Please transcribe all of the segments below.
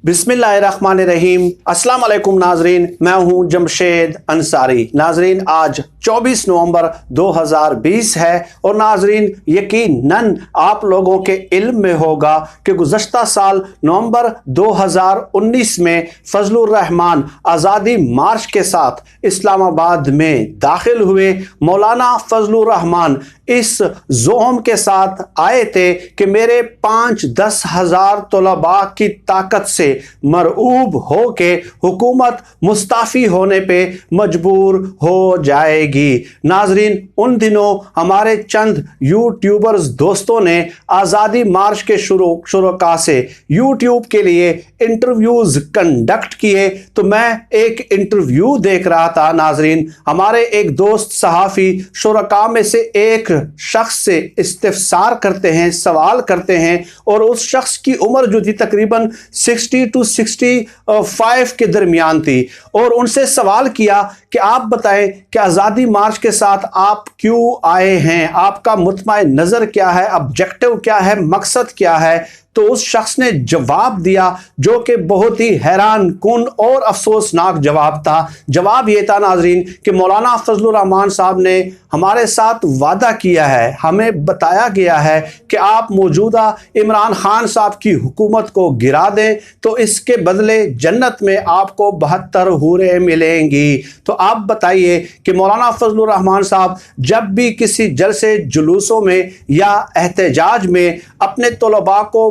بسم اللہ الرحمن الرحیم۔ السلام علیکم ناظرین، میں ہوں جمشید انصاری۔ ناظرین آج 24 نومبر 2020 ہے اور ناظرین یقیناً آپ لوگوں کے علم میں ہوگا کہ گزشتہ سال نومبر 2019 میں فضل الرحمن آزادی مارچ کے ساتھ اسلام آباد میں داخل ہوئے۔ مولانا فضل الرحمن اس زعم کے ساتھ آئے تھے کہ میرے 5-10 ہزار طلباء کی طاقت سے مرعوب ہو کے حکومت مستعفی ہونے پہ مجبور ہو جائے گی۔ ناظرین ان دنوں ہمارے چند یوٹیوبرز دوستوں نے آزادی مارچ کے شرکاء سے یوٹیوب کے لیے انٹرویوز کنڈکٹ کیے، تو میں ایک انٹرویو دیکھ رہا تھا۔ ناظرین ہمارے ایک دوست صحافی شرکاء میں سے ایک شخص سے استفسار کرتے ہیں، سوال کرتے ہیں، اور اس شخص کی عمر جو تھی تقریباً 60 to 65 کے درمیان تھی، اور ان سے سوال کیا کہ آپ بتائیں کہ آزادی مارچ کے ساتھ آپ کیوں آئے ہیں، آپ کا مطمع نظر کیا ہے، آبجیکٹو کیا ہے، مقصد کیا ہے؟ تو اس شخص نے جواب دیا جو کہ بہت ہی حیران کن اور افسوسناک جواب تھا۔ جواب یہ تھا ناظرین کہ مولانا فضل الرحمن صاحب نے ہمارے ساتھ وعدہ کیا ہے، ہمیں بتایا گیا ہے کہ آپ موجودہ عمران خان صاحب کی حکومت کو گرا دیں تو اس کے بدلے جنت میں آپ کو 72 حوریں ملیں گی۔ تو آپ بتائیے کہ مولانا فضل الرحمن صاحب جب بھی کسی جلسے جلوسوں میں یا احتجاج میں اپنے طلباء کو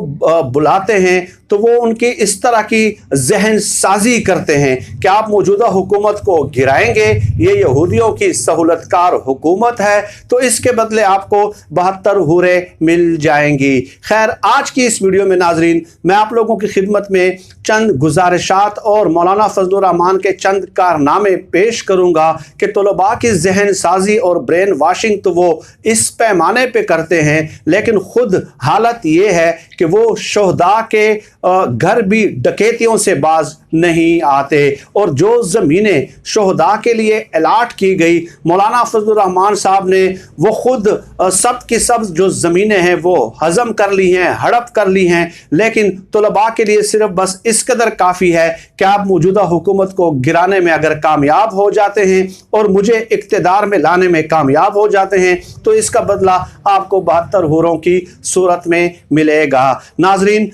بلاتے ہیں تو وہ ان کی اس طرح کی ذہن سازی کرتے ہیں کہ آپ موجودہ حکومت کو گرائیں گے، یہ یہودیوں کی سہولت کار حکومت ہے، تو اس کے بدلے آپ کو 72 حوریں مل جائیں گی۔ خیر، آج کی اس ویڈیو میں ناظرین میں آپ لوگوں کی خدمت میں چند گزارشات اور مولانا فضل الرحمن کے چند کارنامے پیش کروں گا کہ طلباء کی ذہن سازی اور برین واشنگ تو وہ اس پیمانے پہ کرتے ہیں، لیکن خود حالت یہ ہے کہ وہ شہداء کے گھر بھی ڈکیتیوں سے باز نہیں آتے، اور جو زمینیں شہداء کے لیے الاٹ کی گئی مولانا فضل الرحمن صاحب نے وہ خود سب کی سب جو زمینیں ہیں وہ ہضم کر لی ہیں، ہڑپ کر لی ہیں، لیکن طلباء کے لیے صرف بس اس قدر کافی ہے کہ آپ موجودہ حکومت کو گرانے میں اگر کامیاب ہو جاتے ہیں اور مجھے اقتدار میں لانے میں کامیاب ہو جاتے ہیں تو اس کا بدلہ آپ کو 72 حوروں کی صورت میں ملے گا۔ ناظرین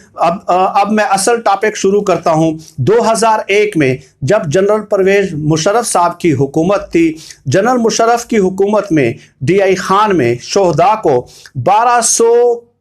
اب میں اصل ٹاپک شروع کرتا ہوں۔ 2001 میں جب جنرل پرویز مشرف صاحب کی حکومت تھی، جنرل مشرف کی حکومت میں ڈی آئی خان میں شہداء کو 1200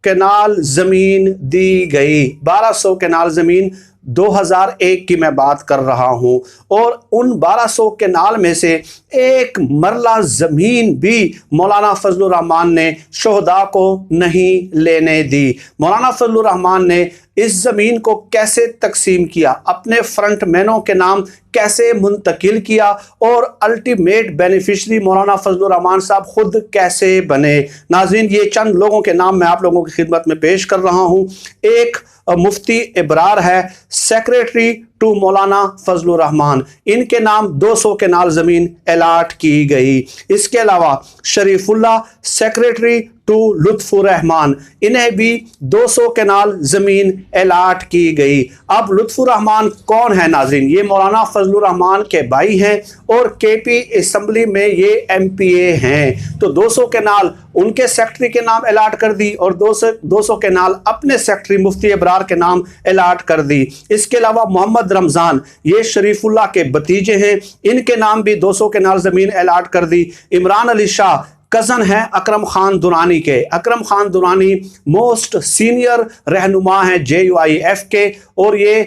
کنال زمین دی گئی۔ 1200 کنال زمین 2001 کی میں بات کر رہا ہوں، اور ان 1200 کنال میں سے ایک مرلہ زمین بھی مولانا فضل الرحمن نے شہداء کو نہیں لینے دی۔ مولانا فضل الرحمن نے اس زمین کو کیسے تقسیم کیا، اپنے فرنٹ مینوں کے نام کیسے منتقل کیا، اور الٹیمیٹ بینیفیشری مولانا فضل الرحمن صاحب خود کیسے بنے؟ ناظرین یہ چند لوگوں کے نام میں آپ لوگوں کی خدمت میں پیش کر رہا ہوں۔ ایک مفتی ابرار ہے، سیکریٹری ٹو مولانا فضل الرحمن، ان کے نام 200 کنال زمین الاٹ کی گئی۔ اس کے علاوہ شریف اللہ، سیکریٹری ٹو لطف الرحمن، انہیں بھی 200 کنال زمین الاٹ کی گئی۔ اب لطف الرحمن کون ہے ناظرین؟ یہ مولانا فضل الرحمن کے بھائی ہیں اور کے پی اسمبلی میں یہ ایم پی اے ہیں، تو 200 کنال ان کے سیکٹری کے نام الاٹ کر دی اور 200 کنال اپنے سیکٹری مفتی ابرار کے نام الاٹ کر دی۔ اس کے علاوہ محمد رمضان، یہ شریف اللہ کے بھتیجے ہیں، ان کے نام بھی 200 کنال زمین الاٹ کر دی۔ عمران علی شاہ کزن ہیں اکرم خان درانی کے۔ اکرم خان درانی موسٹ سینئر رہنما ہیں JUIF کے، اور یہ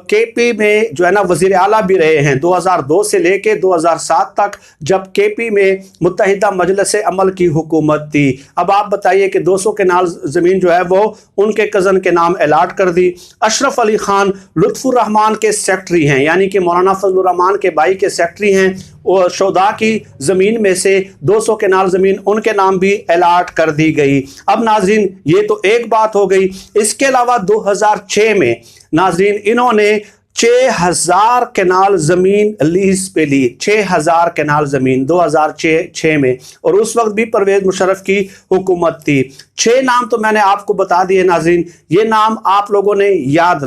کے پی میں جو ہے نا وزیر اعلیٰ بھی رہے ہیں 2002 سے لے کے 2007 تک، جب کے پی میں متحدہ مجلس عمل کی حکومت تھی۔ اب آپ بتائیے کہ 200 کنال زمین جو ہے وہ ان کے کزن کے نام الاٹ کر دی۔ اشرف علی خان لطف الرحمن کے سیکٹری ہیں، یعنی کہ مولانا فضل الرحمن کے بھائی کے سیکٹری ہیں، اور شہداء کی زمین میں سے 200 کنال زمین ان کے نام بھی الاٹ کر دی گئی۔ اب ناظرین یہ تو ایک بات ہو گئی۔ اس کے علاوہ 2006 میں ناظرین انہوں نے 6,000 کنال زمین لیز پہ لی، 6,000 کنال زمین 2006 میں، اور اس وقت بھی پرویز مشرف کی حکومت تھی۔ 6 نام تو میں نے آپ کو بتا دیے ناظرین، یہ نام آپ لوگوں نے یاد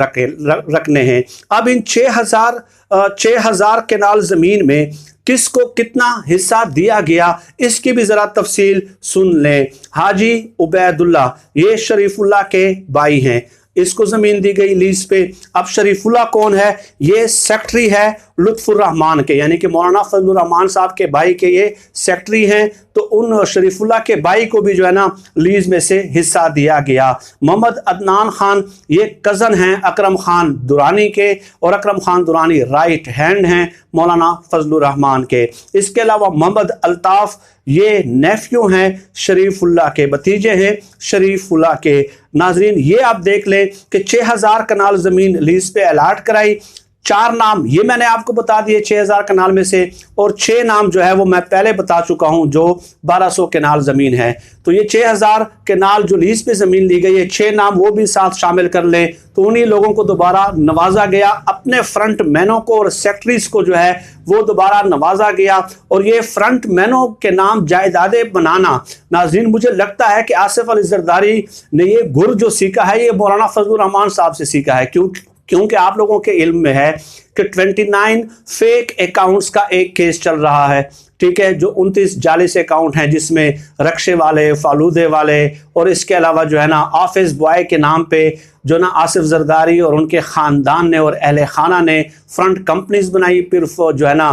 رکھنے ہیں۔ اب ان 6,000 کنال زمین میں کس کو کتنا حصہ دیا گیا اس کی بھی ذرا تفصیل سن لیں۔ حاجی عبید اللہ، یہ شریف اللہ کے بھائی ہیں، اس کو زمین دی گئی لیز پہ۔ اب شریف اللہ کون ہے؟ یہ سیکٹری ہے لطف الرحمان کے، یعنی کہ مولانا فضل الرحمان صاحب کے بھائی کے یہ سیکٹری ہیں، تو ان شریف اللہ کے بھائی کو بھی جو ہے نا لیز میں سے حصہ دیا گیا۔ محمد عدنان خان، یہ کزن ہیں اکرم خان درانی کے، اور اکرم خان درانی رائٹ ہینڈ ہیں مولانا فضل الرحمان کے۔ اس کے علاوہ محمد الطاف، یہ نیفیو ہیں شریف اللہ کے، بھتیجے ہیں شریف اللہ کے۔ ناظرین یہ آپ دیکھ لیں کہ 6,000 کنال زمین لیز پہ الاٹ کرائی۔ 4 نام یہ میں نے آپ کو بتا دیے 6,000 کنال میں سے، اور 6 نام جو ہے وہ میں پہلے بتا چکا ہوں جو 1,200 کنال زمین ہے۔ تو یہ 6,000 کنال جو لیز پہ زمین لی گئی ہے، 6 نام وہ بھی ساتھ شامل کر لیں، تو انہی لوگوں کو دوبارہ نوازا گیا، اپنے فرنٹ مینوں کو اور سیکٹریز کو جو ہے وہ دوبارہ نوازا گیا۔ اور یہ فرنٹ مینوں کے نام جائیدادیں بنانا، ناظرین مجھے لگتا ہے کہ آصف علی زرداری نے یہ گر جو سیکھا ہے یہ مولانا فضل الرحمان صاحب سے سیکھا ہے، کیونکہ آپ لوگوں کے علم میں ہے کہ 29 فیک اکاؤنٹس کا ایک کیس چل رہا ہے، ٹھیک ہے، جو 29 جالس اکاؤنٹ ہیں جس میں رکشے والے، فالودے والے، اور اس کے علاوہ جو ہے نا آفس بوائے کے نام پہ جو نا آصف زرداری اور ان کے خاندان نے اور اہل خانہ نے فرنٹ کمپنیز بنائی، پھر جو ہے نا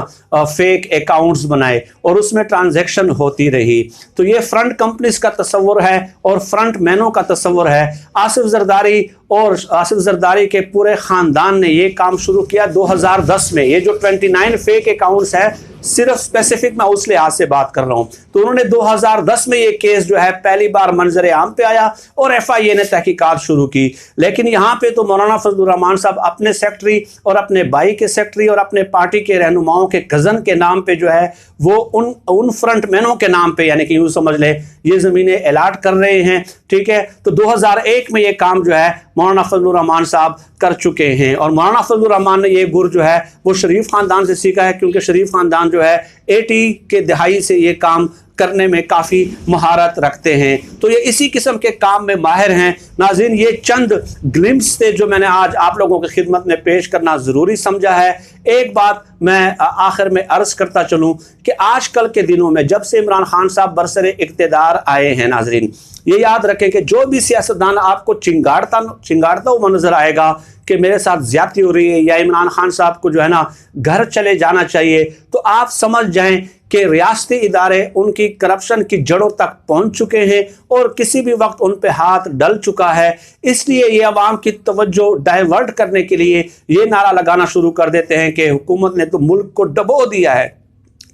فیک اکاؤنٹس بنائے اور اس میں ٹرانزیکشن ہوتی رہی۔ تو یہ فرنٹ کمپنیز کا تصور ہے اور فرنٹ مینوں کا تصور ہے۔ آصف زرداری کے پورے خاندان نے یہ کام شروع کیا 2010 میں۔ یہ جو 29 فیک اکاؤنٹس ہے صرف اسپیسیفک میں اس لحاظ سے بات کر رہا ہوں، تو انہوں نے 2010 میں یہ کیس جو ہے پہلی بار منظر عام پہ آیا اور FIA نے تحقیقات شروع کی۔ لیکن یہاں پہ تو مولانا فضل الرحمان صاحب اپنے سیکٹری اور اپنے بھائی کے سیکٹری اور اپنے پارٹی کے رہنماؤں کے کزن کے نام پہ جو ہے وہ ان فرنٹ مینوں کے نام پہ، یعنی کہ یوں سمجھ لیں یہ زمینیں الاٹ کر رہے ہیں، ٹھیک ہے۔ تو 2001 میں یہ کام جو ہے مولانا فضل الرحمان صاحب کر چکے ہیں، اور مولانا فضل الرحمان نے یہ گر جو ہے وہ شریف خاندان سے سیکھا ہے، کیونکہ شریف خاندان جو ہے 80 کے دہائی سے یہ کام کرنے میں کافی مہارت رکھتے ہیں، تو یہ اسی قسم کے کام میں ماہر ہیں۔ ناظرین یہ چند گلمپس تھے جو میں نے آج آپ لوگوں کی خدمت میں پیش کرنا ضروری سمجھا ہے۔ ایک بات میں آخر میں عرض کرتا چلوں کہ آج کل کے دنوں میں جب سے عمران خان صاحب برسر اقتدار آئے ہیں، ناظرین یہ یاد رکھیں کہ جو بھی سیاستدان آپ کو چنگاڑتا ہوا نظر آئے گا کہ میرے ساتھ زیادتی ہو رہی ہے یا عمران خان صاحب کو جو ہے نا گھر چلے جانا چاہیے، تو آپ سمجھ جائیں کہ ریاستی ادارے ان کی کرپشن کی جڑوں تک پہنچ چکے ہیں اور کسی بھی وقت ان پہ ہاتھ ڈل چکا ہے۔ اس لیے یہ عوام کی توجہ ڈائیورٹ کرنے کے لیے یہ نعرہ لگانا شروع کر دیتے ہیں کہ حکومت نے تو ملک کو ڈبو دیا ہے،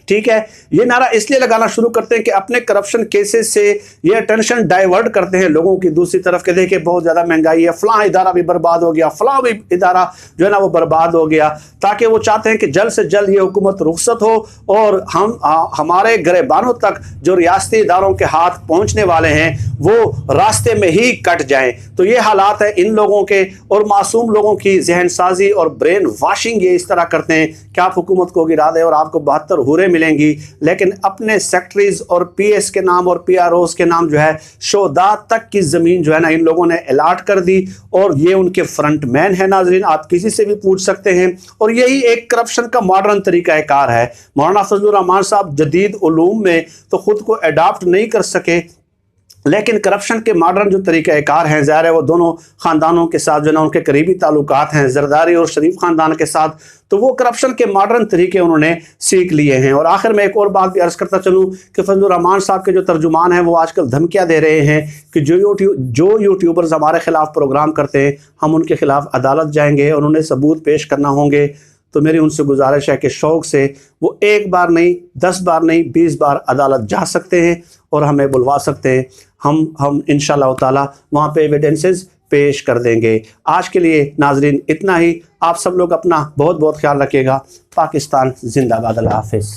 ٹھیک ہے۔ یہ نعرہ اس لیے لگانا شروع کرتے ہیں کہ اپنے کرپشن کیسز سے یہ اٹینشن ڈائیورٹ کرتے ہیں لوگوں کی دوسری طرف کہ دیکھیں بہت زیادہ مہنگائی ہے، فلاں ادارہ بھی برباد ہو گیا، فلاں بھی ادارہ جو ہے نا وہ برباد ہو گیا، تاکہ وہ چاہتے ہیں کہ جلد سے جلد یہ حکومت رخصت ہو اور ہمارے گریبانوں تک جو ریاستی اداروں کے ہاتھ پہنچنے والے ہیں وہ راستے میں ہی کٹ جائیں۔ تو یہ حالات ہے ان لوگوں کے، اور معصوم لوگوں کی ذہن سازی اور برین واشنگ یہ اس طرح کرتے ہیں کہ آپ حکومت کو گرا دیں اور آپ کو 72 حوریں ملیں گی، لیکن اپنے سیکٹریز اور PS کے نام اور PROs کے نام جو ہے شہداء تک کی زمین جو ہے نا ان لوگوں نے الاٹ کر دی، اور یہ ان کے فرنٹ مین ہے۔ ناظرین آپ کسی سے بھی پوچھ سکتے ہیں، اور یہی ایک کرپشن کا ماڈرن طریقہ کار ہے۔ مولانا فضل الرحمان صاحب جدید علوم میں تو خود کو اڈاپٹ نہیں کر سکے، لیکن کرپشن کے ماڈرن جو طریقہ کار ہیں، ظاہر ہے وہ دونوں خاندانوں کے ساتھ جو نا ان کے قریبی تعلقات ہیں زرداری اور شریف خاندان کے ساتھ، تو وہ کرپشن کے ماڈرن طریقے انہوں نے سیکھ لیے ہیں۔ اور آخر میں ایک اور بات بھی عرض کرتا چلوں کہ فضل الرحمان صاحب کے جو ترجمان ہیں وہ آج کل دھمکیاں دے رہے ہیں کہ جو یوٹیوبرز ہمارے خلاف پروگرام کرتے ہیں ہم ان کے خلاف عدالت جائیں گے اور انہیں ثبوت پیش کرنا ہوں گے۔ تو میری ان سے گزارش ہے کہ شوق سے وہ 1 بار نہیں 10 بار نہیں 20 بار عدالت جا سکتے ہیں اور ہمیں بلوا سکتے ہیں، ہم انشاءاللہ تعالی وہاں پہ ایویڈنسز پیش کر دیں گے۔ آج کے لیے ناظرین اتنا ہی، آپ سب لوگ اپنا بہت بہت خیال رکھیے گا۔ پاکستان زندہ باد، اللہ حافظ۔